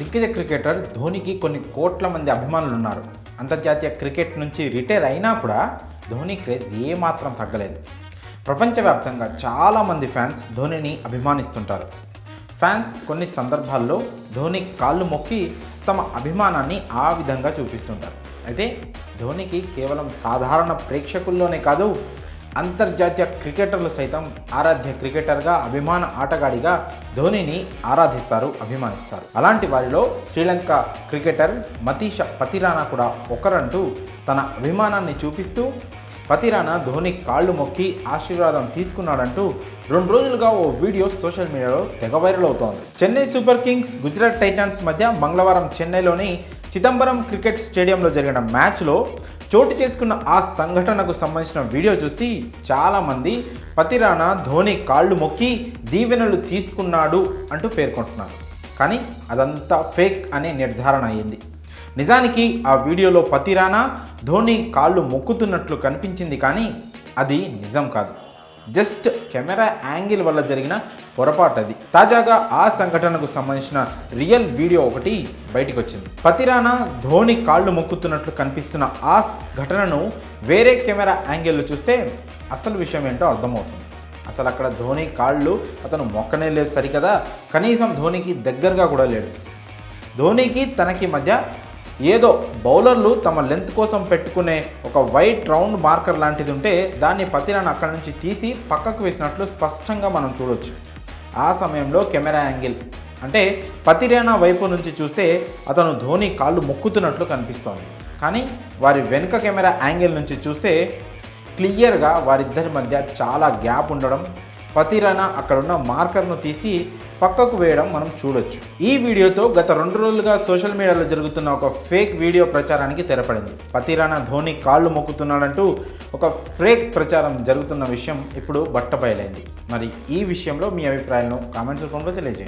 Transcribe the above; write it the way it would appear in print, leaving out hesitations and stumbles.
దిగ్గజ క్రికెటర్ ధోనికి కొన్ని కోట్ల మంది అభిమానులు ఉన్నారు. అంతర్జాతీయ క్రికెట్ నుంచి రిటైర్ అయినా కూడా ధోని క్రేజ్ ఏమాత్రం తగ్గలేదు. ప్రపంచవ్యాప్తంగా చాలామంది ఫ్యాన్స్ ధోనిని అభిమానిస్తుంటారు. ఫ్యాన్స్ కొన్ని సందర్భాల్లో ధోని కాళ్ళు మొక్కి తమ అభిమానాన్ని ఆ విధంగా చూపిస్తుంటారు. అయితే ధోనికి కేవలం సాధారణ ప్రేక్షకుల్లోనే కాదు, అంతర్జాతీయ క్రికెటర్లు సైతం ఆరాధ్య క్రికెటర్గా, అభిమాన ఆటగాడిగా ధోనిని ఆరాధిస్తారు, అభిమానిస్తారు. అలాంటి వారిలో శ్రీలంక క్రికెటర్ మతీష పతిరానా కూడా ఒకరంటూ తన అభిమానాన్ని చూపిస్తూ పతిరానా ధోని కాళ్ళు మొక్కి ఆశీర్వాదం తీసుకున్నాడంటూ 2 రోజులుగా ఓ వీడియో సోషల్ మీడియాలో తెగ వైరల్ అవుతోంది. Chennai super Kings, Gujarat Titans మధ్య మంగళవారం చెన్నైలోని చిదంబరం క్రికెట్ స్టేడియంలో జరిగిన మ్యాచ్లో చోటు చేసుకున్న ఆ సంఘటనకు సంబంధించిన వీడియో చూసి చాలామంది పతిరానా ధోని కాళ్ళు మొక్కి దీవెనలు తీసుకున్నాడు అంటూ పేర్కొంటున్నారు. కానీ అదంతా ఫేక్ అనే నిర్ధారణ అయింది. నిజానికి ఆ వీడియోలో పతిరానా ధోని కాళ్ళు మొక్కుతున్నట్లు కనిపించింది, కానీ అది నిజం కాదు. జస్ట్ కెమెరా యాంగిల్ వల్ల జరిగిన పొరపాటు అది. తాజాగా ఆ సంఘటనకు సంబంధించిన రియల్ వీడియో ఒకటి బయటికి వచ్చింది. పతిరానా ధోని కాళ్ళు మొక్కుతున్నట్లు కనిపిస్తున్న ఆ ఘటనను వేరే కెమెరా యాంగిల్ చూస్తే అసలు విషయం ఏంటో అర్థమవుతుంది. అసలు అక్కడ ధోని కాళ్ళు అతను మొక్కనే లేదు సరికదా, కనీసం ధోనికి దగ్గరగా కూడా లేడు. ధోనికి తనకి మధ్య ఏదో బౌలర్లు తమ లెంత్ కోసం పెట్టుకునే ఒక వైట్ రౌండ్ మార్కర్ లాంటిది ఉంటే దాన్ని పతిరానా అక్కడి నుంచి తీసి పక్కకు వేసినట్లు స్పష్టంగా మనం చూడొచ్చు. ఆ సమయంలో కెమెరా యాంగిల్ అంటే పతిరానా వైపు నుంచి చూస్తే అతను ధోని కాళ్ళు మొక్కుతున్నట్లు కనిపిస్తోంది. కానీ వారి వెనుక కెమెరా యాంగిల్ నుంచి చూస్తే క్లియర్గా వారిద్దరి మధ్య చాలా గ్యాప్ ఉండడం, పతిరానా అక్కడున్న మార్కర్ను తీసి పక్కకు వేయడం మనం చూడొచ్చు. ఈ వీడియోతో గత 2 రోజులుగా సోషల్ మీడియాలో జరుగుతున్న ఒక ఫేక్ వీడియో ప్రచారానికి తెరపడింది. పతిరానా ధోని కాళ్ళు మొక్కుతున్నాడంటూ ఒక ఫేక్ ప్రచారం జరుగుతున్న విషయం ఇప్పుడు బట్టబయలైంది. మరి ఈ విషయంలో మీ అభిప్రాయాలను కామెంట్స్ రూపంలో తెలియజేయండి.